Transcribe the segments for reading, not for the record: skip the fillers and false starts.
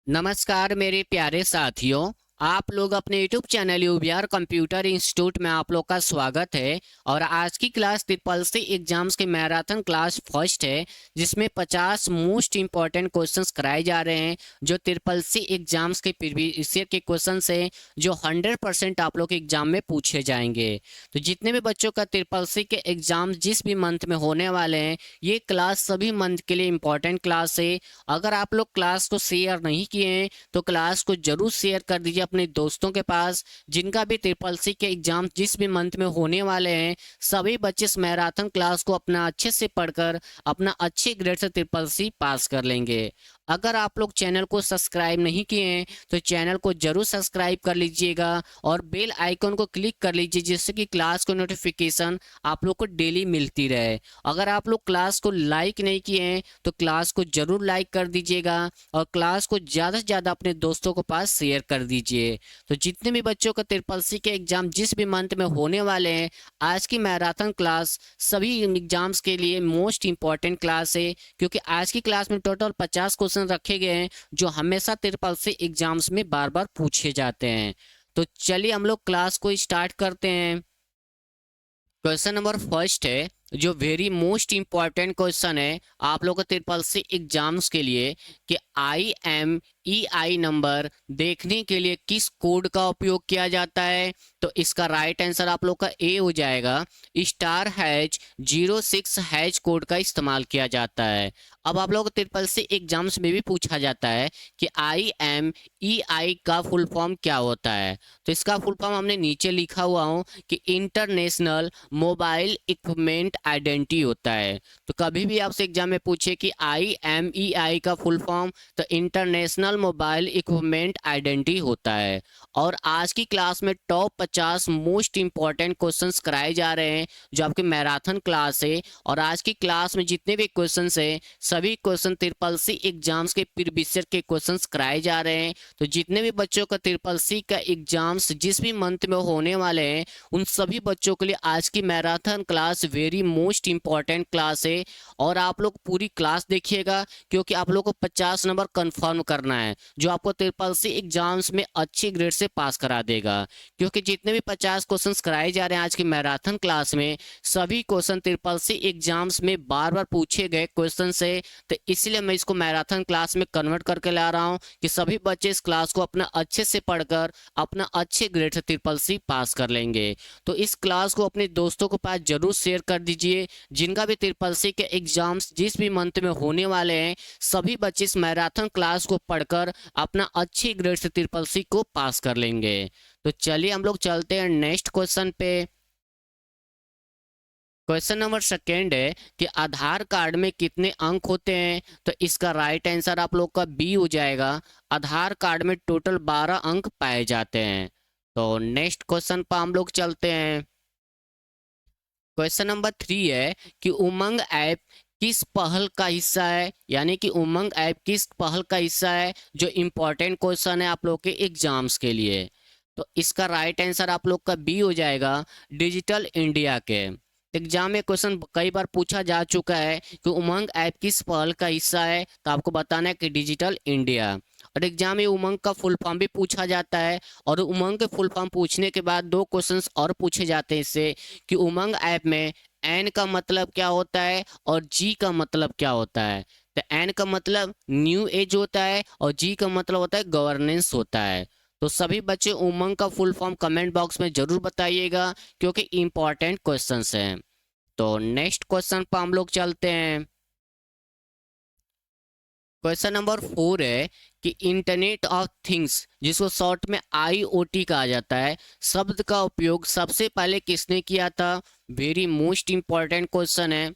नमस्कार मेरे प्यारे साथियों। आप लोग अपने YouTube चैनल यूबीआर कंप्यूटर इंस्टीट्यूट में आप लोग का स्वागत है। और आज की क्लास ट्रिपल सी एग्जाम्स की मैराथन क्लास फर्स्ट है, जिसमें 50 मोस्ट इंपॉर्टेंट क्वेश्चंस कराए जा रहे हैं जो ट्रिपल सी एग्जाम्स के प्रीवियस ईयर के क्वेश्चंस हैं, जो 100% आप लोग के एग्जाम में पूछे जाएंगे। तो जितने भी बच्चों का ट्रिपल सी के एग्जाम जिस भी मंथ में होने वाले हैं, ये क्लास सभी मंथ के लिए इंपॉर्टेंट क्लास है। अगर आप लोग क्लास को शेयर नहीं किए हैं तो क्लास को जरूर शेयर कर दीजिए अपने दोस्तों के पास, जिनका भी ट्रिपल सी के एग्जाम जिस भी मंथ में होने वाले हैं। सभी बच्चे इस मैराथन क्लास को अपना अच्छे से पढ़कर अपना अच्छे ग्रेड से ट्रिपल सी पास कर लेंगे। अगर आप लोग चैनल को सब्सक्राइब नहीं किए हैं तो चैनल को जरूर सब्सक्राइब कर लीजिएगा और बेल आइकन को क्लिक कर लीजिए, जिससे कि क्लास को नोटिफिकेशन आप लोग को डेली मिलती रहे। अगर आप लोग क्लास को लाइक नहीं किए हैं तो क्लास को जरूर लाइक कर दीजिएगा और क्लास को ज़्यादा से ज़्यादा अपने दोस्तों के पास शेयर कर दीजिए। तो जितने भी बच्चों का ट्रिपल सी के एग्जाम जिस भी मंथ में होने वाले हैं, आज की मैराथन क्लास सभी एग्जाम्स के लिए मोस्ट इंपॉर्टेंट क्लास है, क्योंकि आज की क्लास में टोटल 50 क्वेश्चन रखे गए हैं जो हमेशा ट्रिपल सी एग्जाम्स में बार बार पूछे जाते हैं। तो चलिए हम लोग क्लास को स्टार्ट करते हैं। क्वेश्चन नंबर फर्स्ट है, जो वेरी मोस्ट इंपॉर्टेंट क्वेश्चन है आप लोगों को ट्रिपल सी एग्जाम्स के लिए, कि IMEI नंबर देखने के लिए किस कोड का उपयोग किया जाता है। तो इसका राइट आंसर आप लोग का ए हो जाएगा। *#06# कोड का इस्तेमाल किया जाता है। अब आप लोग को ट्रिपल सी एग्जाम्स में भी पूछा जाता है कि IMEI का फुल फॉर्म क्या होता है। तो इसका फुल फॉर्म हमने नीचे लिखा हुआ हूँ कि इंटरनेशनल मोबाइल इक्विपमेंट आइडेंटिटी होता है। तो कभी भी आपसे एग्जाम में पूछे कि IMEI का फुल फॉर्म, तो इंटरनेशनल मोबाइल इक्विपमेंट आइडेंटिटी होता है। और आज की क्लास में टॉप 50 मोस्ट इंपॉर्टेंट क्वेश्चंस कराए जा रहे हैं जो आपके मैराथन क्लास है। और आज की क्लास में जितने भी क्वेश्चंस हैं सभी क्वेश्चन ट्रिपल सी एग्जाम्स के प्रीवियस ईयर के क्वेश्चंस कराए जा रहे हैं। तो जितने भी बच्चों का ट्रिपल सी का एग्जाम्स जिस भी मंथ में होने वाले हैं, उन सभी बच्चों के लिए आज की marathon class very most important class है। और आप लोग पूरी क्लास देखिएगा, क्योंकि आप लोग को 50 नंबर कंफर्म करना है, जो आपको ट्रिपल सी एग्जाम्स में अच्छे ग्रेड से पास करा देगा। क्योंकि जितने भी 50 क्वेश्चंस कराए जा रहे हैं आज की मैराथन क्लास में, सभी क्वेश्चन ट्रिपल सी एग्जाम्स में बार बार पूछे गए क्वेश्चन से। तो इसलिए मैं इसको मैराथन क्लास में कन्वर्ट करके ला रहा हूँ कि सभी बच्चे इस क्लास को अपना अच्छे से पढ़कर अपना अच्छे ग्रेड से ट्रिपल सी पास कर लेंगे। तो इस क्लास को अपने दोस्तों के पास जरूर शेयर कर दीजिए, जिनका भी ट्रिपल सी के एग्जाम्स जिस भी मंथ में होने वाले हैं, सभी बच्चे इस मैराथन क्लास को पढ़कर अपना अच्छी ग्रेड से ट्रिपल सी को पास कर लेंगे। तो चलिए हम लोग चलते हैं नेक्स्ट क्वेश्चन पे। क्वेश्चन नंबर सेकेंड है कि आधार कार्ड में कितने अंक होते हैं। तो इसका राइट आंसर आप लोग का बी हो जाएगा। आधार कार्ड में टोटल 12 अंक पाए जाते हैं। तो नेक्स्ट क्वेश्चन पर हम लोग चलते हैं। क्वेश्चन नंबर 3 है कि उमंग ऐप किस पहल का हिस्सा है, यानी कि उमंग ऐप किस पहल का हिस्सा है, जो इंपॉर्टेंट क्वेश्चन है आप लोग के एग्जाम्स के लिए। तो इसका राइट आंसर आप लोग का बी हो जाएगा, डिजिटल इंडिया के। एग्जाम में क्वेश्चन कई बार पूछा जा चुका है कि उमंग ऐप किस पहल का हिस्सा है, तो आपको बताना है कि डिजिटल इंडिया। और एग्जाम में उमंग का फुल फॉर्म भी पूछा जाता है। और उमंग के फुल फॉर्म पूछने के बाद दो क्वेश्चंस और पूछे जाते हैं इससे, कि उमंग ऐप में एन का मतलब क्या होता है और जी का मतलब क्या होता है। तो एन का मतलब न्यू एज होता है और जी का मतलब होता है गवर्नेंस होता है। तो सभी बच्चे उमंग का फुल फॉर्म कमेंट बॉक्स में जरूर बताइएगा, क्योंकि इंपॉर्टेंट क्वेश्चंस हैं। तो नेक्स्ट क्वेश्चन पर हम लोग चलते हैं। क्वेश्चन नंबर 4 है कि इंटरनेट ऑफ थिंग्स, जिसको शॉर्ट में IoT कहा जाता है, शब्द का उपयोग सबसे पहले किसने किया था। वेरी मोस्ट इंपॉर्टेंट क्वेश्चन है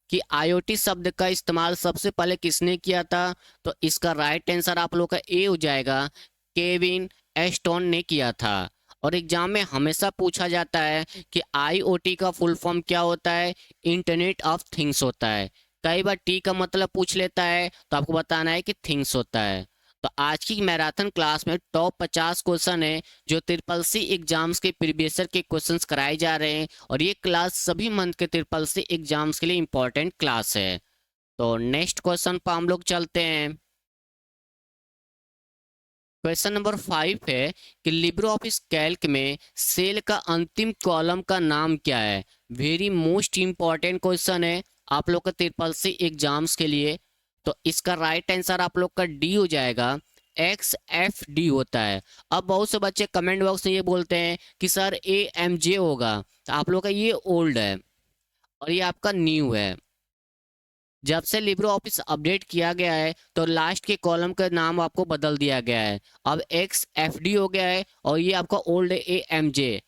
कि IoT शब्द का इस्तेमाल सबसे पहले किसने किया था। तो इसका राइट आंसर आप लोग का ए हो जाएगा, केविन एस्टोन ने किया था। और एग्जाम में हमेशा पूछा जाता है कि IoT का फुल फॉर्म क्या होता है। इंटरनेट ऑफ थिंग्स होता है। कई बार टी का मतलब पूछ लेता है, तो आपको बताना है कि थिंग्स होता है। तो आज की मैराथन क्लास में टॉप 50 क्वेश्चन है जो ट्रिपल सी एग्जाम्स के प्रीवियस ईयर के क्वेश्चंस कराए जा रहे हैं। और ये क्लास सभी मंथ के ट्रिपल सी एग्जाम्स के लिए इंपॉर्टेंट क्लास है। तो नेक्स्ट क्वेश्चन पर हम लोग चलते हैं। क्वेश्चन नंबर 5 है कि लिब्रे ऑफिस कैल्क में सेल का अंतिम कॉलम का नाम क्या है। वेरी मोस्ट इंपॉर्टेंट क्वेश्चन है आप लोग का ट्रिपल सी एग्जाम्स के लिए। तो इसका राइट आंसर आप लोग का डी हो जाएगा। एक्स एफ डी होता है। अब बहुत से बच्चे कमेंट बॉक्स में ये बोलते हैं कि सर ए एम जे होगा, तो आप लोग का ये ओल्ड है और ये आपका न्यू है। जब से लिब्रे ऑफिस अपडेट किया गया है तो लास्ट के कॉलम का नाम आपको बदल दिया गया है। अब एक्स एफ डी हो गया है और ये आपका ओल्ड है ए एम जे।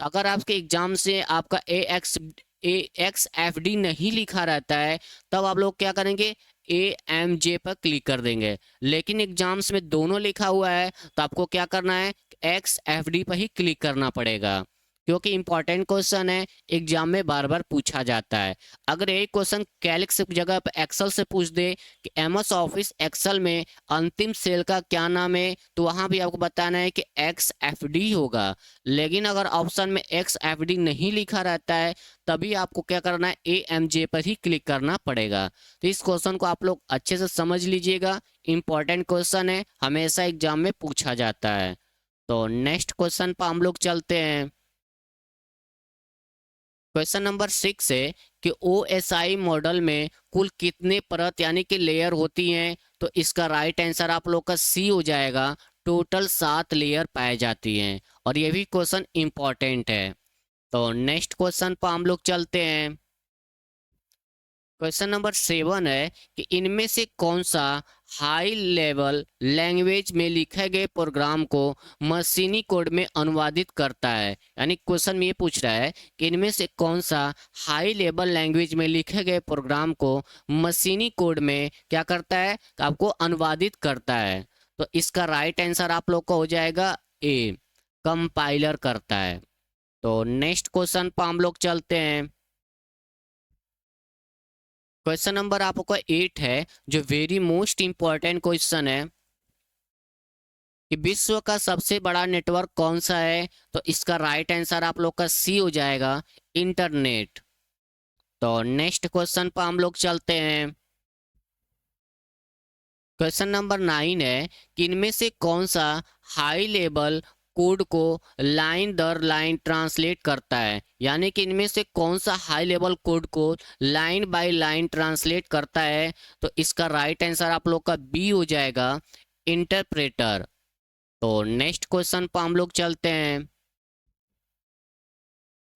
अगर आपके एग्जाम से आपका ए एक्स एफ डी नहीं लिखा रहता है तब आप लोग क्या करेंगे, ए एम जे पर क्लिक कर देंगे। लेकिन एग्जाम्स में दोनों लिखा हुआ है तो आपको क्या करना है, एक्स एफ डी पर ही क्लिक करना पड़ेगा, क्योंकि इंपॉर्टेंट क्वेश्चन है, एग्जाम में बार बार पूछा जाता है। अगर एक क्वेश्चन कैल्क से जगह पर एक्सेल से पूछ दे कि एमएस ऑफिस एक्सेल में अंतिम सेल का क्या नाम है, तो वहां भी आपको बताना है कि एक्स एफ डी होगा। लेकिन अगर ऑप्शन में एक्स एफ डी नहीं लिखा रहता है तभी आपको क्या करना है, ए एम जे पर ही क्लिक करना पड़ेगा। तो इस क्वेश्चन को आप लोग अच्छे से समझ लीजिएगा, इंपॉर्टेंट क्वेश्चन है, हमेशा एग्जाम में पूछा जाता है। तो नेक्स्ट क्वेश्चन पर हम लोग चलते हैं। क्वेश्चन नंबर 6 है कि OSI मॉडल में कुल कितने परत यानी कि लेयर होती हैं। तो इसका राइट आंसर आप लोग का सी हो जाएगा। टोटल 7 लेयर पाए जाती हैं और ये भी क्वेश्चन इंपॉर्टेंट है। तो नेक्स्ट क्वेश्चन पर हम लोग चलते हैं। क्वेश्चन नंबर 7 है कि इनमें से कौन सा हाई लेवल लैंग्वेज में लिखे गए प्रोग्राम को मशीनी कोड में अनुवादित करता है। यानी क्वेश्चन में ये पूछ रहा है कि इनमें से कौन सा हाई लेवल लैंग्वेज में लिखे गए प्रोग्राम को मशीनी कोड में क्या करता है, आपको अनुवादित करता है। तो इसका राइट आंसर आप लोग का हो जाएगा ए, कंपाइलर करता है। तो नेक्स्ट क्वेश्चन पर हम लोग चलते हैं। क्वेश्चन नंबर आपका 8 है जो वेरी मोस्ट इंपॉर्टेंट क्वेश्चन है कि विश्व का सबसे बड़ा नेटवर्क कौन सा है। तो इसका राइट आंसर आप लोग का सी हो जाएगा, इंटरनेट। तो नेक्स्ट क्वेश्चन पर हम लोग चलते हैं। क्वेश्चन नंबर 9 है कि इनमें से कौन सा हाई लेवल कोड को लाइन दर लाइन ट्रांसलेट करता है। यानी कि इनमें से कौन सा हाई लेवल कोड को लाइन बाय लाइन ट्रांसलेट करता है। तो इसका राइट आंसर आप लोग का बी हो जाएगा, इंटरप्रेटर। तो नेक्स्ट क्वेश्चन पर हम लोग चलते हैं।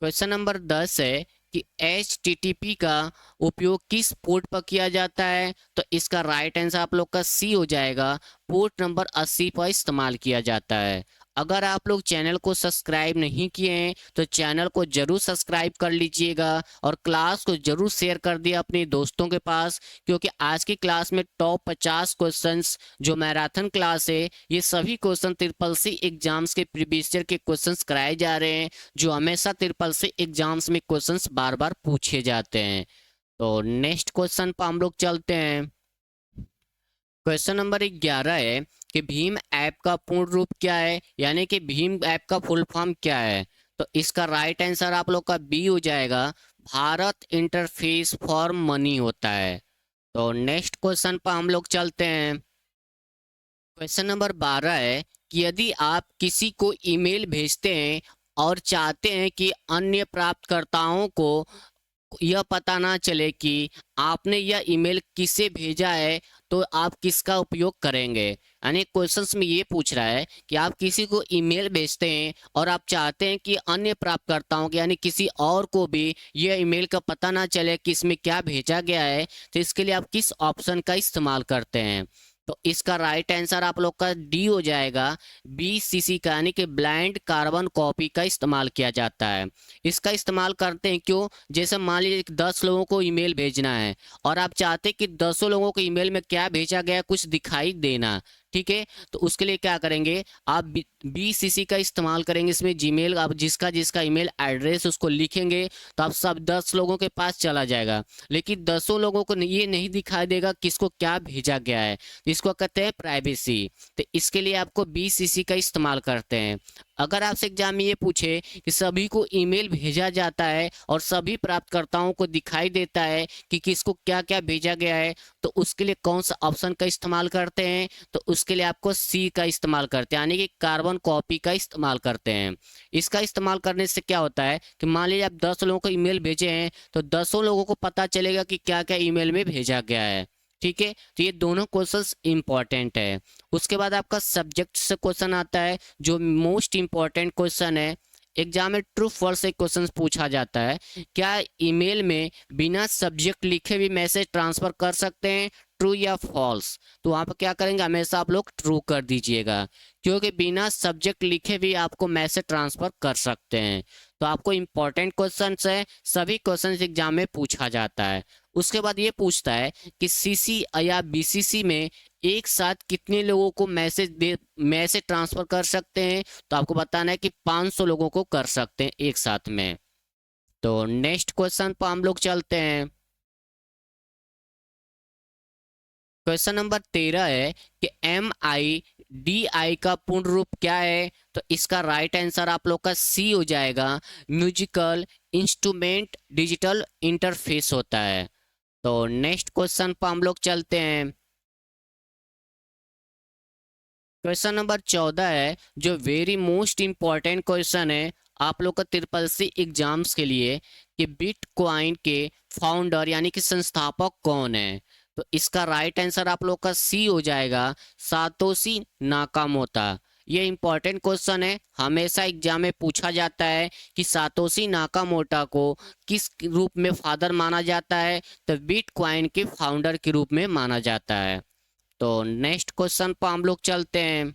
क्वेश्चन नंबर 10 है कि HTTP का उपयोग किस पोर्ट पर किया जाता है। तो इसका राइट आंसर आप लोग का सी हो जाएगा, पोर्ट नंबर 80 पर इस्तेमाल किया जाता है। अगर आप लोग चैनल को सब्सक्राइब नहीं किए हैं तो चैनल को जरूर सब्सक्राइब कर लीजिएगा और क्लास को जरूर शेयर कर दिया अपने दोस्तों के पास, क्योंकि आज की क्लास में टॉप 50 क्वेश्चंस जो मैराथन क्लास है ये सभी क्वेश्चन ट्रिपल सी एग्जाम्स के प्रीवियस ईयर के क्वेश्चंस कराए जा रहे हैं, जो हमेशा ट्रिपल सी एग्जाम्स में क्वेश्चंस बार बार पूछे जाते हैं। तो नेक्स्ट क्वेश्चन पर हम लोग चलते हैं। क्वेश्चन नंबर 11 है कि भीम ऐप का पूर्ण रूप क्या है, यानी कि भीम ऐप का फुल फॉर्म क्या है। तो इसका राइट आंसर आप लोग का बी हो जाएगा, भारत इंटरफेस फॉर मनी होता है। तो नेक्स्ट क्वेश्चन पर हम लोग चलते हैं। क्वेश्चन नंबर 12 है कि यदि आप किसी को ईमेल भेजते हैं और चाहते हैं कि अन्य प्राप्तकर्ताओं को यह पता ना चले कि आपने यह ईमेल किसे भेजा है, तो आप किसका उपयोग करेंगे। यानी क्वेश्चंस में ये पूछ रहा है कि आप किसी को ईमेल भेजते हैं और आप चाहते हैं कि अन्य प्राप्तकर्ताओं के यानी किसी और को भी यह ईमेल का पता ना चले कि इसमें क्या भेजा गया है, तो इसके लिए आप किस ऑप्शन का इस्तेमाल करते हैं। तो इसका राइट आंसर आप लोग का डी हो जाएगा, BCC का, यानी कि ब्लाइंड कार्बन कॉपी का इस्तेमाल किया जाता है। इसका इस्तेमाल करते हैं क्यों, जैसे मान लीजिए 10 लोगों को ईमेल भेजना है और आप चाहते हैं कि 10 लोगों को ईमेल में क्या भेजा गया कुछ दिखाई देना, ठीक है। तो उसके लिए क्या करेंगे, आप BCC का इस्तेमाल करेंगे। इसमें जीमेल आप जिसका जिसका ईमेल एड्रेस उसको लिखेंगे तो आप सब 10 लोगों के पास चला जाएगा, लेकिन 10 लोगों को ये नहीं दिखाई देगा किसको क्या भेजा गया है। इसको कहते हैं प्राइवेसी। तो इसके लिए आपको BCC का इस्तेमाल करते हैं। अगर आपसे एग्जाम में ये पूछे कि सभी को ईमेल भेजा जाता है और सभी प्राप्तकर्ताओं को दिखाई देता है कि किसको क्या क्या भेजा गया है, तो उसके लिए कौन सा ऑप्शन का इस्तेमाल करते हैं? तो उसके लिए आपको सी का इस्तेमाल करते हैं, यानी कि कार्बन कॉपी का इस्तेमाल करते हैं। इसका इस्तेमाल करने से क्या होता है कि मान लीजिए आप 10 लोगों को ईमेल भेजे हैं, तो 10 लोगों को पता चलेगा कि क्या क्या ईमेल में भेजा गया है। ठीक है, तो ये दोनों क्वेश्चंस इंपॉर्टेंट है। उसके बाद आपका सब्जेक्ट से क्वेश्चन आता है, जो मोस्ट इंपॉर्टेंट क्वेश्चन है। एग्जाम में ट्रू फॉल्स एक क्वेश्चन पूछा जाता है, क्या ईमेल में बिना सब्जेक्ट लिखे भी मैसेज ट्रांसफर कर सकते हैं, ट्रू या फॉल्स? तो वहां पर क्या करेंगे, हमेशा आप लोग ट्रू कर दीजिएगा, क्योंकि बिना सब्जेक्ट लिखे भी आपको मैसेज ट्रांसफर कर सकते हैं। तो आपको इंपॉर्टेंट क्वेश्चन है, सभी क्वेश्चन एग्जाम में पूछा जाता है। उसके बाद ये पूछता है कि सीसी या बीसीसी में एक साथ कितने लोगों को मैसेज ट्रांसफर कर सकते हैं? तो आपको बताना है कि 500 लोगों को कर सकते हैं एक साथ में। तो नेक्स्ट क्वेश्चन पर हम लोग चलते हैं। क्वेश्चन नंबर 13 है कि MIDI का पूर्ण रूप क्या है? तो इसका राइट आंसर आप लोग का सी हो जाएगा, म्यूजिकल इंस्ट्रूमेंट डिजिटल इंटरफेस होता है। तो नेक्स्ट क्वेश्चन पर हम लोग चलते हैं। क्वेश्चन नंबर 14 है, जो वेरी मोस्ट इंपॉर्टेंट क्वेश्चन है आप लोग का ट्रिपल सी एग्जाम्स के लिए, कि बिटकॉइन के फाउंडर यानी कि संस्थापक कौन है? तो इसका राइट आंसर आप लोग का सी हो जाएगा, सातोशी नाकामोटा। ये इंपॉर्टेंट क्वेश्चन है, हमेशा एग्जाम में पूछा जाता है कि सातोशी नाकामोटा को किस रूप में फादर माना जाता है? तो बिटकॉइन के फाउंडर के रूप में माना जाता है। तो नेक्स्ट क्वेश्चन पर हम लोग चलते हैं।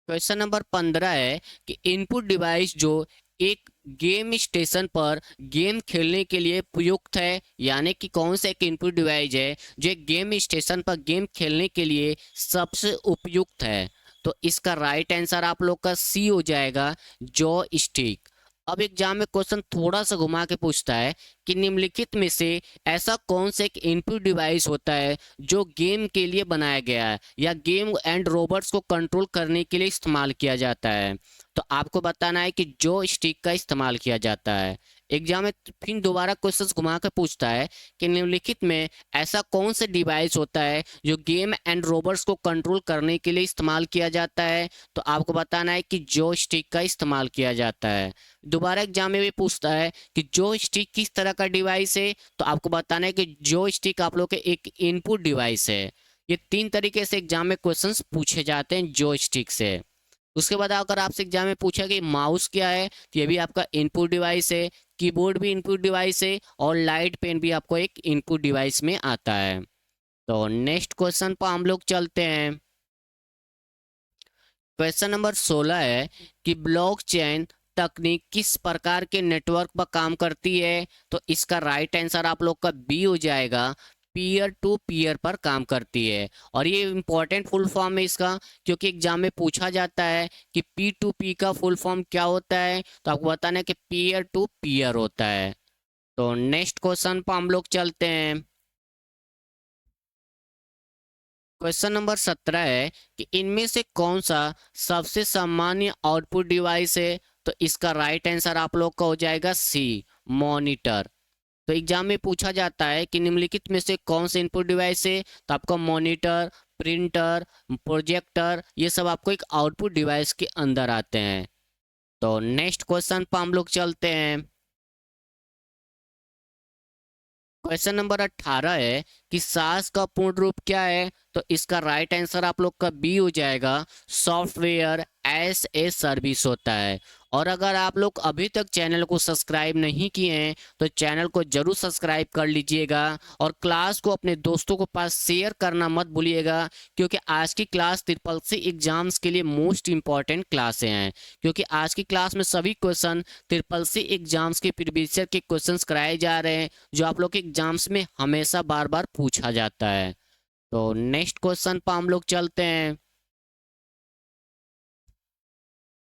क्वेश्चन नंबर 15 है कि इनपुट डिवाइस जो एक गेम स्टेशन पर गेम खेलने के लिए प्रयुक्त है, यानी कि कौन सा एक इनपुट डिवाइस है जो एक गेम स्टेशन पर गेम खेलने के लिए सबसे उपयुक्त है? तो इसका राइट आंसर आप लोग का सी हो जाएगा, जॉ स्टिक। अब एग्जाम में क्वेश्चन थोड़ा सा घुमा के पूछता है कि निम्नलिखित में से ऐसा कौन सा एक इनपुट डिवाइस होता है जो गेम के लिए बनाया गया है या गेम एंड रोबोट्स को कंट्रोल करने के लिए इस्तेमाल किया जाता है? तो आपको बताना है कि जो स्टिक का इस्तेमाल किया जाता है। एग्जाम में फिर दोबारा क्वेश्चन घुमा कर पूछता है कि निम्नलिखित में ऐसा कौन सा डिवाइस होता है जो गेम एंड रोबोट्स को कंट्रोल करने के लिए इस्तेमाल किया जाता है? तो आपको बताना है कि जो स्टिक का इस्तेमाल किया जाता है। दोबारा एग्जाम में भी पूछता है कि जो स्टिक किस तरह का डिवाइस है? तो आपको बताना है कि जो स्टिक आप लोग के एक इनपुट डिवाइस है। ये 3 तरीके से एग्जाम में क्वेश्चंस पूछे जाते हैं जो स्टिक से। उसके बाद अगर आपसे एग्जाम में पूछा कि माउस क्या है, तो ये भी आपका इनपुट डिवाइस है, कीबोर्ड भी इनपुट डिवाइस है, और लाइट पेन भी आपको एक इनपुट डिवाइस में आता है। तो नेक्स्ट क्वेश्चन पर हम लोग चलते हैं। क्वेश्चन नंबर 16 है कि ब्लॉकचेन तकनीक किस प्रकार के नेटवर्क पर काम करती है? तो इसका राइट आंसर आप लोग का बी हो जाएगा, पीयर टू पीयर पर काम करती है। और ये इंपॉर्टेंट फुल फॉर्म है इसका, क्योंकि एग्जाम में पूछा जाता है कि P2P का फुल फॉर्म क्या होता है? तो आपको बताना है कि पीयर टू पीयर होता है। तो नेक्स्ट क्वेश्चन पर हम लोग चलते हैं। क्वेश्चन नंबर 17 है कि इनमें से कौन सा सबसे सामान्य आउटपुट डिवाइस है? तो इसका राइट आंसर आप लोग का हो जाएगा सी, मॉनिटर। तो एग्जाम में पूछा जाता है कि निम्नलिखित में से कौन सा इनपुट डिवाइस है? तो आपका मॉनिटर, प्रिंटर, प्रोजेक्टर, ये सब आपको एक आउटपुट डिवाइस के अंदर आते हैं। तो नेक्स्ट क्वेश्चन पर हम लोग चलते हैं। क्वेश्चन नंबर 18 है कि सास का पूर्ण रूप क्या है? तो इसका राइट आंसर आप लोग का बी हो जाएगा, सॉफ्टवेयर एज ए सर्विस होता है। और अगर आप लोग अभी तक चैनल को सब्सक्राइब नहीं किए हैं तो चैनल को जरूर सब्सक्राइब कर लीजिएगा, और क्लास को अपने दोस्तों को पास शेयर करना मत भूलिएगा, क्योंकि आज की क्लास ट्रिपल सी एग्जाम्स के लिए मोस्ट इंपॉर्टेंट क्लासें हैं। क्योंकि आज की क्लास में सभी क्वेश्चन ट्रिपल सी एग्जाम्स के प्रीवियस ईयर के क्वेश्चंस कराए जा रहे हैं, जो आप लोग के एग्जाम्स में हमेशा बार बार पूछा जाता है। तो नेक्स्ट क्वेश्चन पर हम लोग चलते हैं।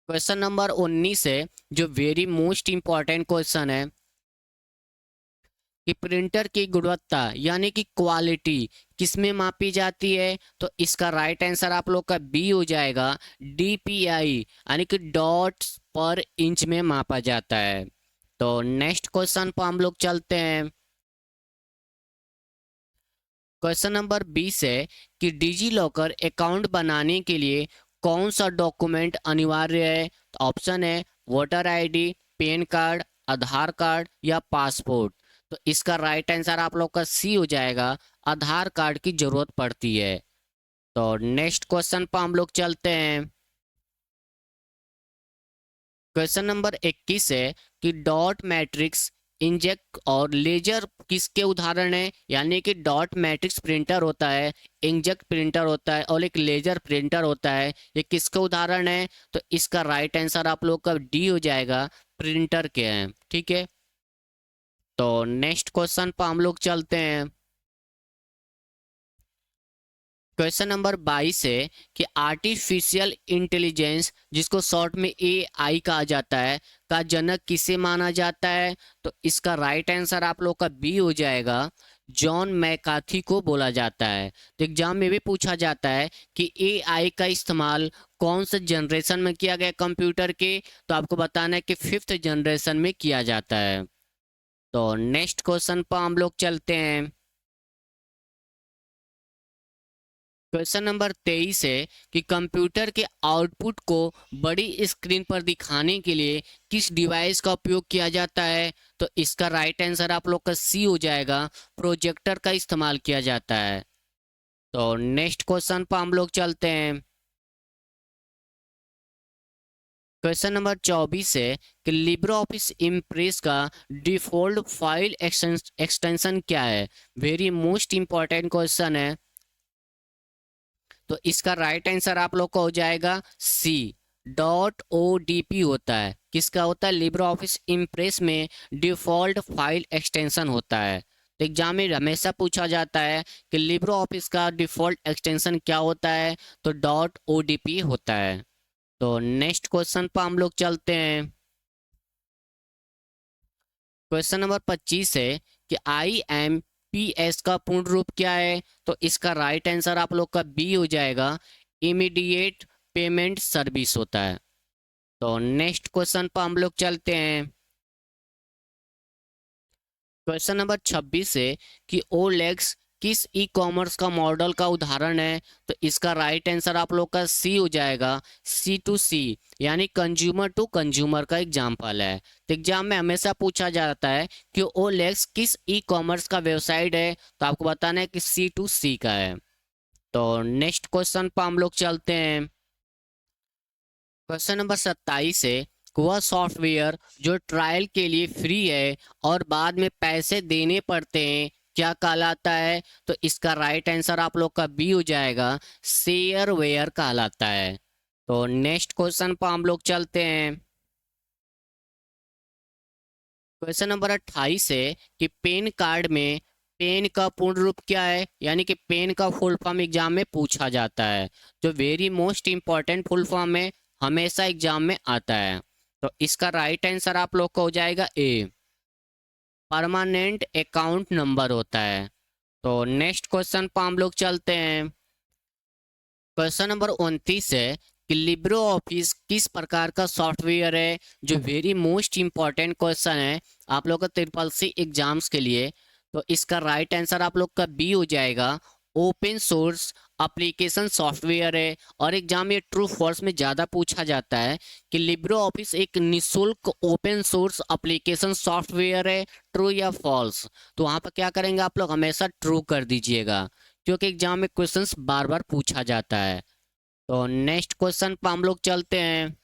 क्वेश्चन नंबर 19 है, जो वेरी मोस्ट इंपॉर्टेंट क्वेश्चन है, कि प्रिंटर की गुणवत्ता यानी कि क्वालिटी किस में मापी जाती है, तो इसका राइट आंसर आप लोग का बी हो जाएगा, डीपीआई यानी कि डॉट्स पर इंच में मापा जाता है। तो नेक्स्ट क्वेश्चन पर हम लोग चलते हैं। क्वेश्चन नंबर 20 है कि डिजी लॉकर अकाउंट बनाने के लिए कौन सा डॉक्यूमेंट अनिवार्य है। तो ऑप्शन है वोटर आईडी, पैन कार्ड, आधार कार्ड या पासपोर्ट। तो इसका राइट आंसर आप लोग का सी हो जाएगा, आधार कार्ड की जरूरत पड़ती है। तो नेक्स्ट क्वेश्चन पर हम लोग चलते हैं। क्वेश्चन नंबर 21 है कि डॉट मैट्रिक्स इंजेक्ट और लेजर किसके उदाहरण है। यानी कि डॉट मैट्रिक्स प्रिंटर होता है, इंजेक्ट प्रिंटर होता है और एक लेजर प्रिंटर होता है, ये किसके उदाहरण है। तो इसका राइट आंसर आप लोग का डी हो जाएगा, प्रिंटर के हैं। ठीक है, तो नेक्स्ट क्वेश्चन पर हम लोग चलते हैं। क्वेश्चन नंबर 22 है कि आर्टिफिशियल इंटेलिजेंस, जिसको शॉर्ट में एआई कहा जाता है, का जनक किसे माना जाता है। तो इसका राइट आंसर आप लोग का बी हो जाएगा, जॉन मैकार्थी को बोला जाता है। तो एग्जाम में भी पूछा जाता है कि एआई का इस्तेमाल कौन से जनरेशन में किया गया कंप्यूटर के। तो आपको बताना है कि 5th जनरेशन में किया जाता है। तो नेक्स्ट क्वेश्चन पर हम लोग चलते हैं। क्वेश्चन नंबर 23 है कि कंप्यूटर के आउटपुट को बड़ी स्क्रीन पर दिखाने के लिए किस डिवाइस का उपयोग किया जाता है। तो इसका राइट आंसर आप लोग का सी हो जाएगा, प्रोजेक्टर का इस्तेमाल किया जाता है। तो नेक्स्ट क्वेश्चन पर हम लोग चलते हैं। क्वेश्चन नंबर 24 है कि लिब्रे ऑफिस इम्प्रेस का डिफॉल्ट फाइल एक्सटेंशन क्या है। वेरी मोस्ट इंपॉर्टेंट क्वेश्चन है। तो इसका राइट आंसर आप लोग का हो जाएगा सी, डॉट ओ डी पी होता है। किसका होता है, लिब्रे ऑफिस इम्प्रेस में डिफॉल्ट फाइल एक्सटेंशन होता है। तो एग्जाम में हमेशा पूछा जाता है कि लिब्रे ऑफिस का डिफॉल्ट एक्सटेंशन क्या होता है। तो डॉट ओ डी पी होता है। तो नेक्स्ट क्वेश्चन पर हम लोग चलते हैं। क्वेश्चन नंबर 25 है कि IMPS का पूर्ण रूप क्या है। तो इसका राइट आंसर आप लोग का बी हो जाएगा, इमीडिएट पेमेंट सर्विस होता है। तो नेक्स्ट क्वेश्चन पर हम लोग चलते हैं। क्वेश्चन नंबर 26 है कि ओलेक्स किस ई कॉमर्स का मॉडल का उदाहरण है। तो इसका राइट आंसर आप लोग का सी हो जाएगा, C2C यानी कंज्यूमर टू कंज्यूमर का एग्जाम्पल है। तो एग्जाम में हमेशा पूछा जाता है कि ओलेक्स किस ई कॉमर्स का वेबसाइट है। तो आपको बताना है कि C2C का है। तो नेक्स्ट क्वेश्चन पर हम लोग चलते हैं। क्वेश्चन नंबर 27 है कि वह सॉफ्टवेयर जो ट्रायल के लिए फ्री है और बाद में पैसे देने पड़ते हैं क्या कहलाता है। तो इसका राइट आंसर आप लोग का बी हो जाएगा, शेयरवेयर कहलाता है। तो नेक्स्ट क्वेश्चन पर हम लोग चलते हैं। क्वेश्चन नंबर 28 है कि पेन कार्ड में पेन का पूर्ण रूप क्या है। यानी कि पेन का फुल फॉर्म एग्जाम में पूछा जाता है, जो very most important full form है, हमेशा एग्जाम में आता है। तो इसका राइट आंसर आप लोग का हो जाएगा ए, परमानेंट अकाउंट नंबर होता है। तो नेक्स्ट क्वेश्चन पर हम लोग चलते हैं। क्वेश्चन नंबर 29 है कि लिब्रे ऑफिस किस प्रकार का सॉफ्टवेयर है, जो वेरी मोस्ट इंपॉर्टेंट क्वेश्चन है आप लोग का ट्रिपल सी एग्जाम्स के लिए। तो इसका राइट आंसर आप लोग का बी हो जाएगा, ओपन सोर्स एप्लीकेशन सॉफ्टवेयर है। और एग्जाम में ट्रू फॉल्स में ज़्यादा पूछा जाता है कि लिब्रे ऑफिस एक निःशुल्क ओपन सोर्स एप्लीकेशन सॉफ्टवेयर है, ट्रू या फॉल्स। तो वहाँ पर क्या करेंगे आप लोग, हमेशा ट्रू कर दीजिएगा, क्योंकि एग्जाम में क्वेश्चंस बार बार पूछा जाता है। तो नेक्स्ट क्वेश्चन पर हम लोग चलते हैं।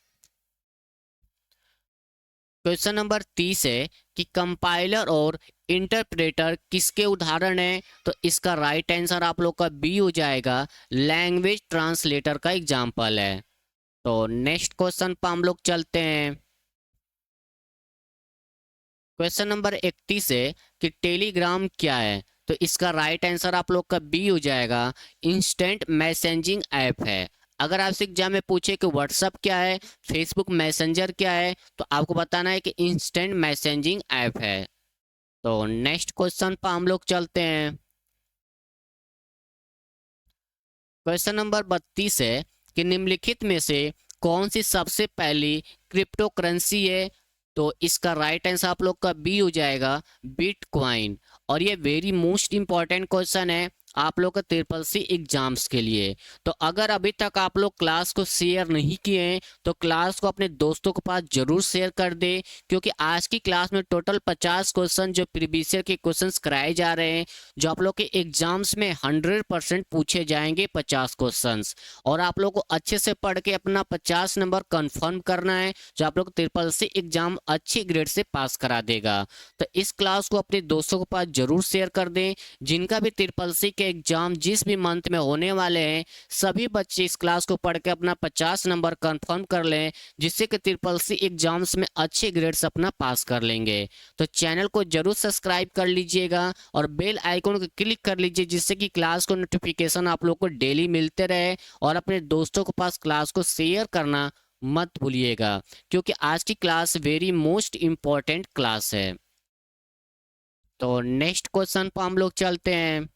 क्वेश्चन नंबर 30 है कि कंपाइलर और इंटरप्रेटर किसके उदाहरण है। तो इसका राइट आंसर आप लोग का बी हो जाएगा, लैंग्वेज ट्रांसलेटर का एग्जाम्पल है। तो नेक्स्ट क्वेश्चन पर हम लोग चलते हैं। क्वेश्चन नंबर 31 है कि टेलीग्राम क्या है। तो इसका राइट आंसर आप लोग का बी हो जाएगा, इंस्टेंट मैसेजिंग ऐप है। अगर आपसे एग्जाम में पूछे कि व्हाट्सअप क्या है, फेसबुक मैसेंजर क्या है, तो आपको बताना है कि इंस्टेंट मैसेजिंग ऐप है। तो नेक्स्ट क्वेश्चन पर हम लोग चलते हैं। क्वेश्चन नंबर 32 है कि निम्नलिखित में से कौन सी सबसे पहली क्रिप्टो करेंसी है। तो इसका राइट आंसर आप लोग का बी हो जाएगा, बिटकॉइन। और ये वेरी मोस्ट इंपॉर्टेंट क्वेश्चन है आप लोग का ट्रिपल सी एग्जाम्स के लिए। तो अगर अभी तक आप लोग क्लास को शेयर नहीं किए हैं तो क्लास को अपने दोस्तों के पास जरूर शेयर कर दे, क्योंकि आज की क्लास में टोटल 50 क्वेश्चन जो प्रीवियस ईयर के क्वेश्चंस कराए जा रहे हैं, जो आप लोग के एग्जाम्स में 100% पूछे जाएंगे 50 क्वेश्चंस। और आप लोग को अच्छे से पढ़ के अपना 50 नंबर कंफर्म करना है, जो आप लोग ट्रिपल सी एग्जाम अच्छी ग्रेड से पास करा देगा। तो इस क्लास को अपने दोस्तों के पास जरूर शेयर कर दें। जिनका भी ट्रिपल सी के एग्जाम जिस भी मंथ में होने वाले हैं, सभी बच्चे इस क्लास को पढ़ के अपना 50 नंबर कंफर्म कर लें, जिससे कि ट्रिपल सी एग्जाम्स में अच्छे ग्रेड्स अपना पास कर लेंगे। तो चैनल को जरूर सब्सक्राइब कर लीजिएगा और बेल आइकन को क्लिक कर लीजिए, जिससे कि क्लास को नोटिफिकेशन आप लोग को डेली मिलते रहे। और अपने दोस्तों के पास क्लास को शेयर करना मत भूलिएगा, क्योंकि आज की class very most important class है। तो नेक्स्ट क्वेश्चन पर हम लोग चलते हैं।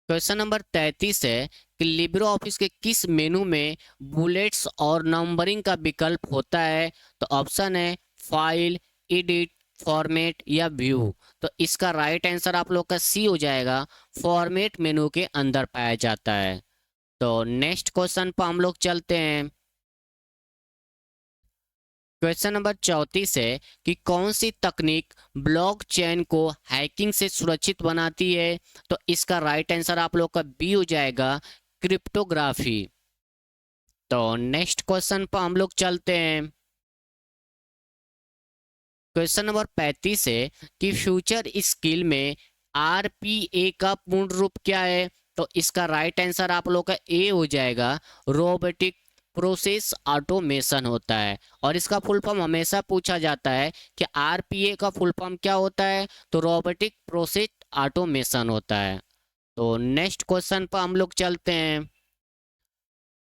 क्वेश्चन नंबर 33 है कि लिब्रे ऑफिस के किस मेनू में बुलेट्स और नंबरिंग का विकल्प होता है। तो ऑप्शन है फाइल, एडिट, फॉर्मेट या व्यू। तो इसका राइट आंसर आप लोग का सी हो जाएगा, फॉर्मेट मेनू के अंदर पाया जाता है। तो नेक्स्ट क्वेश्चन पर हम लोग चलते हैं। क्वेश्चन नंबर 34 है कि कौन सी तकनीक ब्लॉकचेन को हैकिंग से सुरक्षित बनाती है। तो इसका राइट आंसर आप लोग का बी हो जाएगा, क्रिप्टोग्राफी। तो नेक्स्ट क्वेश्चन पर हम लोग चलते हैं। क्वेश्चन नंबर 35 है कि फ्यूचर स्किल में आरपीए का पूर्ण रूप क्या है। तो इसका राइट आंसर आप लोग का ए हो जाएगा, रोबोटिक प्रोसेस ऑटोमेशन होता है। और इसका फुल फॉर्म हमेशा पूछा जाता है कि आरपीए का फुल फॉर्म क्या होता है। तो रोबोटिक प्रोसेस ऑटोमेशन होता है। तो नेक्स्ट क्वेश्चन पर हम लोग चलते हैं।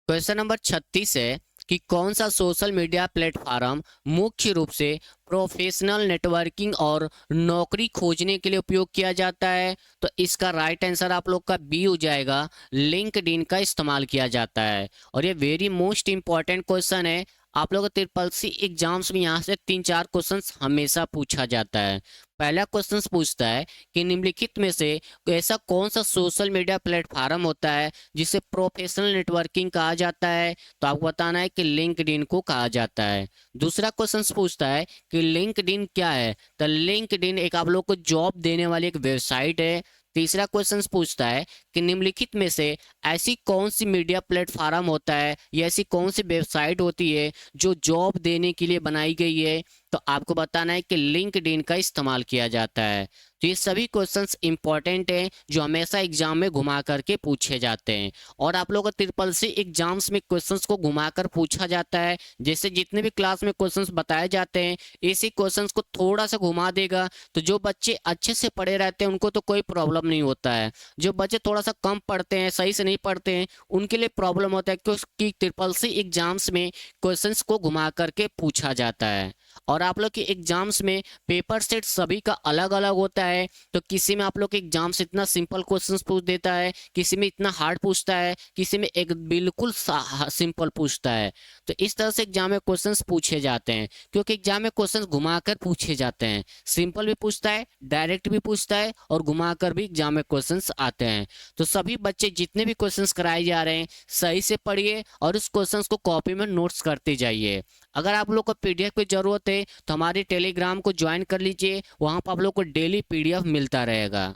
क्वेश्चन नंबर 36 है कि कौन सा सोशल मीडिया प्लेटफॉर्म मुख्य रूप से प्रोफेशनल नेटवर्किंग और नौकरी खोजने के लिए उपयोग किया जाता है। तो इसका राइट आंसर आप लोग का बी हो जाएगा, लिंक्डइन का इस्तेमाल किया जाता है। और ये वेरी मोस्ट इंपॉर्टेंट क्वेश्चन है आप लोग ट्रिपल सी एग्जाम्स में। यहाँ से 3-4 क्वेश्चंस हमेशा पूछा जाता है। पहला क्वेश्चन पूछता है कि निम्नलिखित में से ऐसा कौन सा सोशल मीडिया प्लेटफॉर्म होता है जिसे प्रोफेशनल नेटवर्किंग कहा जाता है। तो आपको बताना है कि लिंक्डइन को कहा जाता है। दूसरा क्वेश्चन पूछता है कि लिंक्डइन क्या है। तो लिंक्डइन एक आप लोग को जॉब देने वाली एक वेबसाइट है। तीसरा क्वेश्चन पूछता है कि निम्नलिखित में से ऐसी कौन सी मीडिया प्लेटफॉर्म होता है या ऐसी कौन सी वेबसाइट होती है जो जॉब देने के लिए बनाई गई है। तो आपको बताना है कि लिंक्डइन का इस्तेमाल किया जाता है। तो ये सभी क्वेश्चंस इंपॉर्टेंट हैं जो हमेशा एग्जाम में घुमा करके पूछे जाते हैं। और आप लोगों को ट्रिपल सी एग्जाम्स में क्वेश्चंस को घुमाकर पूछा जाता है। जैसे जितने भी क्लास में क्वेश्चंस बताए जाते हैं, इसी क्वेश्चंस को थोड़ा सा घुमा देगा तो जो बच्चे अच्छे से पढ़े रहते हैं उनको तो कोई प्रॉब्लम नहीं होता है। जो बच्चे थोड़ा सा कम पढ़ते हैं, सही से नहीं पढ़ते हैं, उनके लिए प्रॉब्लम होता है, क्योंकि ट्रिपल सी एग्जाम्स में क्वेश्चंस को घुमा करके पूछा जाता है। और आप लोग के एग्जाम्स में पेपर सेट सभी का अलग अलग होता है। तो किसी में आप लोग के एग्जाम्स इतना सिंपल क्वेश्चंस पूछ देता है, किसी में इतना हार्ड पूछता है, किसी में एक बिल्कुल सिंपल पूछता है। तो इस तरह से एग्जाम में क्वेश्चंस पूछे जाते हैं, क्योंकि एग्जाम में क्वेश्चंस घुमाकर पूछे जाते हैं। सिंपल भी पूछता है, डायरेक्ट भी पूछता है और घुमाकर भी एग्जाम में क्वेश्चंस आते हैं। तो सभी बच्चे जितने भी क्वेश्चंस कराए जा रहे हैं सही से पढ़िए और उस क्वेश्चंस को कॉपी में नोट्स करते जाइए। अगर आप लोग को पीडीएफ की जरूरत है तो हमारे टेलीग्राम को ज्वाइन कर लीजिए, वहां पर आप लोग को डेली पीडीएफ मिलता रहेगा।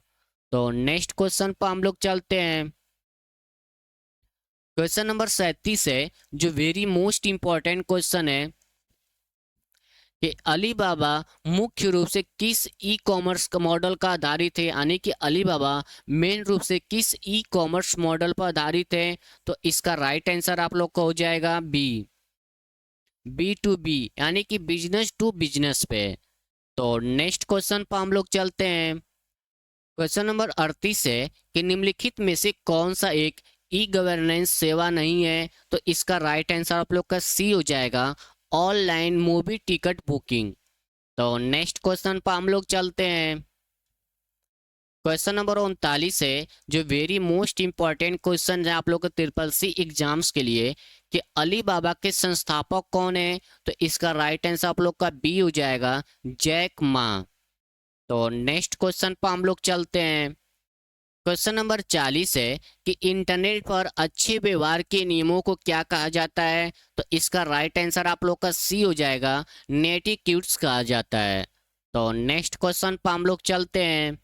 तो नेक्स्ट क्वेश्चन पर हम लोग चलते हैं। क्वेश्चन नंबर 37 है जो वेरी मोस्ट इंपॉर्टेंट क्वेश्चन है कि अलीबाबा मुख्य रूप से किस ई कॉमर्स मॉडल का आधारित है। यानी कि अलीबाबा मेन रूप से किस ई कॉमर्स मॉडल पर आधारित है। तो इसका राइट आंसर आप लोग का हो जाएगा बी, B2B, यानी कि बिजनेस टू बिजनेस पे। तो नेक्स्ट क्वेश्चन पर हम लोग चलते हैं। क्वेश्चन नंबर 38 है कि निम्नलिखित में से कौन सा एक ई गवर्नेंस सेवा नहीं है। तो इसका राइट आंसर आप लोग का सी हो जाएगा, ऑनलाइन मूवी टिकट बुकिंग। तो नेक्स्ट क्वेश्चन पर हम लोग चलते हैं। क्वेश्चन नंबर 39 है, जो वेरी मोस्ट इंपॉर्टेंट क्वेश्चन है आप लोग के ट्रिपल सी एग्जाम्स के लिए, कि अली बाबा के संस्थापक कौन है? तो इसका राइट आंसर आप लोग का बी हो जाएगा, जैक मा। तो नेक्स्ट क्वेश्चन पर हम लोग चलते हैं। क्वेश्चन नंबर 40 है कि इंटरनेट पर अच्छे व्यवहार के नियमों को क्या कहा जाता है? तो इसका राइट आंसर आप लोग का सी हो जाएगा, नेटिक्यूट्स कहा जाता है। तो नेक्स्ट क्वेश्चन पर हम लोग चलते हैं।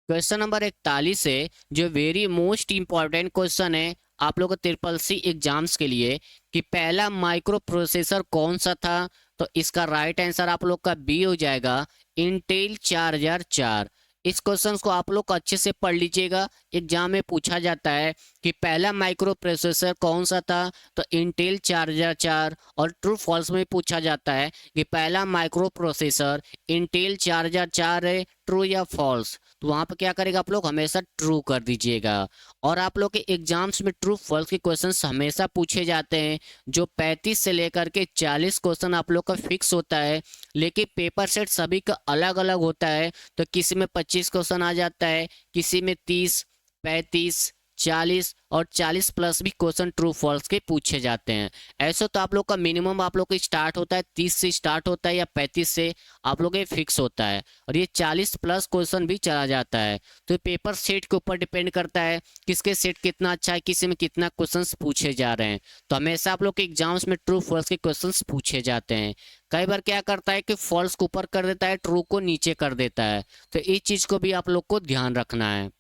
क्वेश्चन नंबर 41 है, जो वेरी मोस्ट इंपॉर्टेंट क्वेश्चन है आप लोग ट्रिपल सी एग्जाम्स के लिए, कि पहला माइक्रो प्रोसेसर कौन सा था? तो इसका राइट आंसर आप लोग का बी हो जाएगा, इंटेल 4004। इस क्वेश्चन को आप लोग अच्छे से पढ़ लीजिएगा, एग्जाम में पूछा जाता है कि पहला माइक्रो प्रोसेसर कौन सा था? तो इंटेल 4004। और ट्रू फॉल्स में पूछा जाता है कि पहला माइक्रो प्रोसेसर इंटेल 4004 है, ट्रू या फॉल्स। तो वहां पर क्या करेगा आप लोग, हमेशा ट्रू कर दीजिएगा। और आप लोग के एग्जाम्स में ट्रू फॉल्स के क्वेश्चंस हमेशा पूछे जाते हैं, जो 35 से लेकर के 40 क्वेश्चन आप लोग का फिक्स होता है, लेकिन पेपर सेट सभी का अलग अलग होता है। तो किसी में 25 क्वेश्चन आ जाता है, किसी में 30, 35, 40 और 40 प्लस भी क्वेश्चन ट्रू फॉल्स के पूछे जाते हैं। ऐसे तो आप लोग का मिनिमम आप लोग का स्टार्ट होता है 30 से स्टार्ट होता है, या 35 से आप लोग ये फिक्स होता है, और ये 40 प्लस क्वेश्चन भी चला जाता है। तो पेपर सेट के ऊपर डिपेंड करता है किसके सेट कितना अच्छा है, किसी में कितना क्वेश्चंस पूछे जा रहे हैं। तो हमेशा आप लोग के एग्जाम्स में ट्रू फॉल्स के क्वेश्चंस पूछे जाते हैं। कई बार क्या करता है कि फॉल्स को ऊपर कर देता है, ट्रू को नीचे कर देता है। तो इस चीज को भी आप लोग को ध्यान रखना है।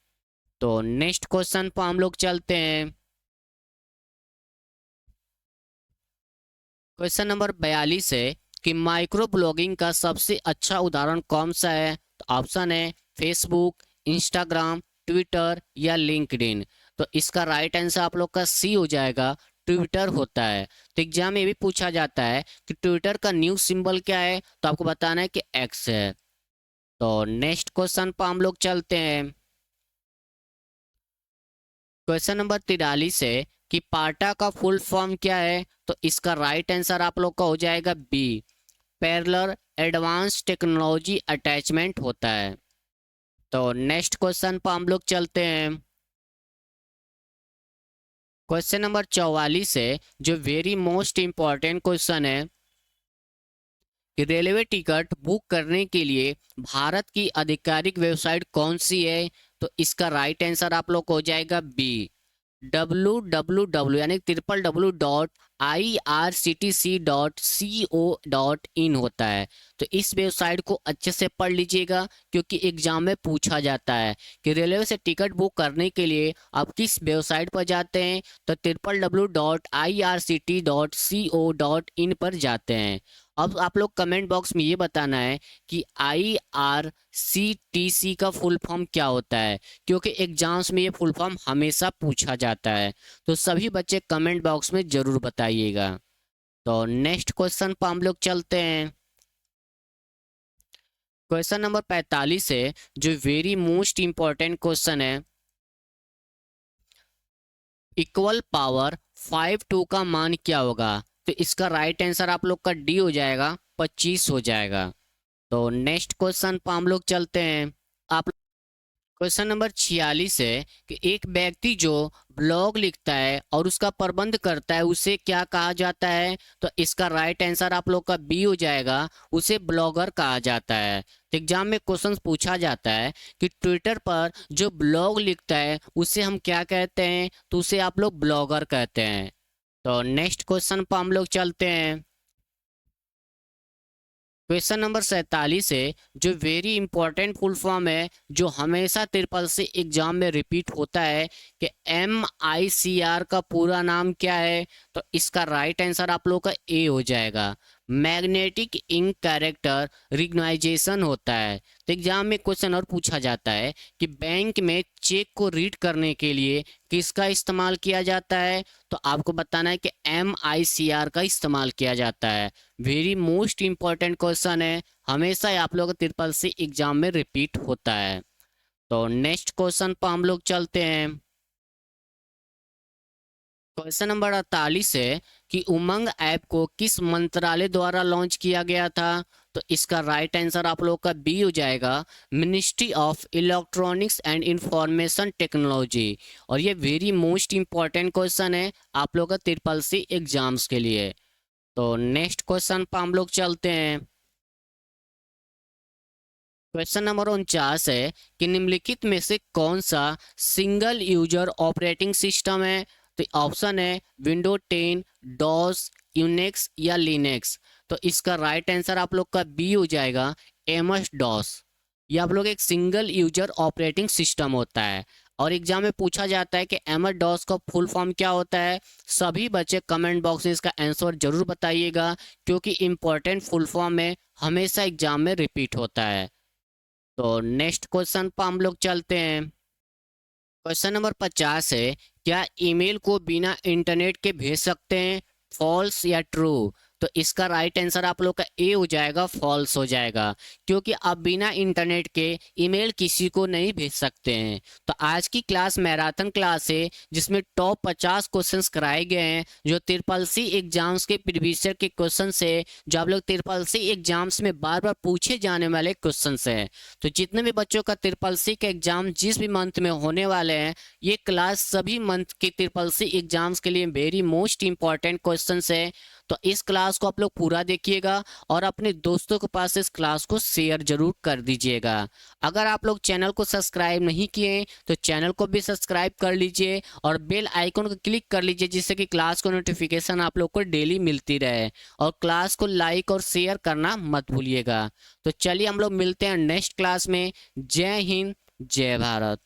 तो नेक्स्ट क्वेश्चन पर हम लोग चलते हैं। क्वेश्चन नंबर 42 है कि माइक्रो ब्लॉगिंग का सबसे अच्छा उदाहरण कौन सा है? तो ऑप्शन है फेसबुक, इंस्टाग्राम, ट्विटर या लिंक्डइन। तो इसका राइट आंसर आप लोग का सी हो जाएगा, ट्विटर होता है। तो एग्जाम में भी पूछा जाता है कि ट्विटर का न्यू सिंबल क्या है? तो आपको बताना है कि एक्स है। तो नेक्स्ट क्वेश्चन पर हम लोग चलते हैं। क्वेश्चन नंबर 43 है कि पार्टा का फुल फॉर्म क्या है? तो इसका राइट आंसर आप लोग का हो जाएगा बी, पैरेलल एडवांस टेक्नोलॉजी अटैचमेंट होता है। तो नेक्स्ट क्वेश्चन पर हम लोग चलते हैं। क्वेश्चन नंबर 44 है, जो वेरी मोस्ट इंपॉर्टेंट क्वेश्चन है, कि रेलवे टिकट बुक करने के लिए भारत की आधिकारिक वेबसाइट कौन सी है? तो इसका राइट आंसर आप लोग को हो जाएगा बी, www यानी www.irctc.co.in होता है। तो इस वेबसाइट को अच्छे से पढ़ लीजिएगा, क्योंकि एग्जाम में पूछा जाता है कि रेलवे से टिकट बुक करने के लिए आप किस वेबसाइट पर जाते हैं? तो www.irct.co.in पर जाते हैं। अब आप लोग कमेंट बॉक्स में ये बताना है कि IRCTC का फुल फॉर्म क्या होता है, क्योंकि एग्जाम्स में ये फुल फॉर्म हमेशा पूछा जाता है। तो सभी बच्चे कमेंट बॉक्स में जरूर बताइएगा। तो नेक्स्ट क्वेश्चन पर हम लोग चलते हैं। क्वेश्चन नंबर 45 है, जो वेरी मोस्ट इंपॉर्टेंट क्वेश्चन है, इक्वल पावर 5 2 का मान क्या होगा? तो इसका राइट आंसर आप लोग का डी हो जाएगा, 25 हो जाएगा। तो नेक्स्ट क्वेश्चन पर हम लोग चलते हैं। आप क्वेश्चन नंबर 46 है कि एक व्यक्ति जो ब्लॉग लिखता है और उसका प्रबंध करता है, उसे क्या कहा जाता है? तो इसका राइट आंसर आप लोग का बी हो जाएगा, उसे ब्लॉगर कहा जाता है। तो एग्जाम में क्वेश्चन पूछा जाता है कि ट्विटर पर जो ब्लॉग लिखता है उसे हम क्या कहते हैं? तो उसे आप लोग ब्लॉगर कहते हैं। तो नेक्स्ट क्वेश्चन पर हम लोग चलते हैं। क्वेश्चन नंबर 47 है, जो वेरी इंपॉर्टेंट फुल फॉर्म है, जो हमेशा ट्रिपल सी एग्जाम में रिपीट होता है, कि MICR का पूरा नाम क्या है? तो इसका राइट आंसर आप लोग का ए हो जाएगा, मैग्नेटिक इंक कैरेक्टर रिकग्नाइजेशन होता है। तो एग्जाम में क्वेश्चन और पूछा जाता है कि बैंक में चेक को रीड करने के लिए किसका इस्तेमाल किया जाता है? तो आपको बताना है कि MICR का इस्तेमाल किया जाता है। वेरी मोस्ट इंपॉर्टेंट क्वेश्चन है, हमेशा आप लोग ट्रिपल सी एग्जाम में रिपीट होता है। तो नेक्स्ट क्वेश्चन पर हम लोग चलते हैं। क्वेश्चन नंबर 48 है कि उमंग ऐप को किस मंत्रालय द्वारा लॉन्च किया गया था। तो इसका राइट आंसर आप लोग का बी हो जाएगा, ministry of electronics and information technology. और ये वेरी मोस्ट इंपॉर्टेंट क्वेश्चन है आप लोग का ट्रिपल सी एग्जाम्स के लिए। तो नेक्स्ट क्वेश्चन पर हम लोग चलते हैं। क्वेश्चन नंबर 49 है कि निम्नलिखित में से कौन सा सिंगल यूजर ऑपरेटिंग सिस्टम है। तो ऑप्शन है विंडो 10, डॉस, यूनिक्स या लिनक्स। तो इसका राइट आंसर आप लोग का बी हो जाएगा, एमएस डॉस। ये आप लोग एक सिंगल यूजर ऑपरेटिंग सिस्टम होता है और एग्जाम में पूछा जाता है कि एमएस डॉस का फुल फॉर्म क्या होता है। सभी बच्चे कमेंट बॉक्स में इसका आंसर जरूर बताइएगा क्योंकि इंपॉर्टेंट फुल फॉर्म में हमेशा एग्जाम में रिपीट होता है। तो नेक्स्ट क्वेश्चन पर हम लोग चलते हैं। क्वेश्चन नंबर 50 है, क्या ईमेल को बिना इंटरनेट के भेज सकते हैं, फॉल्स या ट्रू। तो इसका राइट आंसर आप लोग का ए हो जाएगा, फॉल्स हो जाएगा, क्योंकि आप बिना इंटरनेट के ईमेल किसी को नहीं भेज सकते हैं। तो आज की क्लास मैराथन क्लास है जिसमें टॉप 50 क्वेश्चंस कराए गए हैं जो ट्रिपल सी एग्जाम्स के प्रीवियस ईयर के क्वेश्चन है, जो आप लोग ट्रिपल सी एग्जाम्स में बार बार पूछे जाने वाले क्वेश्चन है। तो जितने भी बच्चों का ट्रिपल सी का एग्जाम जिस भी मंथ में होने वाले हैं, ये क्लास सभी मंथ के ट्रिपल सी एग्जाम्स के लिए वेरी मोस्ट इंपॉर्टेंट क्वेश्चन है। तो इस क्लास को आप लोग पूरा देखिएगा और अपने दोस्तों के पास इस क्लास को शेयर जरूर कर दीजिएगा। अगर आप लोग चैनल को सब्सक्राइब नहीं किए तो चैनल को भी सब्सक्राइब कर लीजिए और बेल आइकन को क्लिक कर लीजिए जिससे कि क्लास को नोटिफिकेशन आप लोग को डेली मिलती रहे। और क्लास को लाइक और शेयर करना मत भूलिएगा। तो चलिए हम लोग मिलते हैं नेक्स्ट क्लास में। जय हिंद, जय भारत।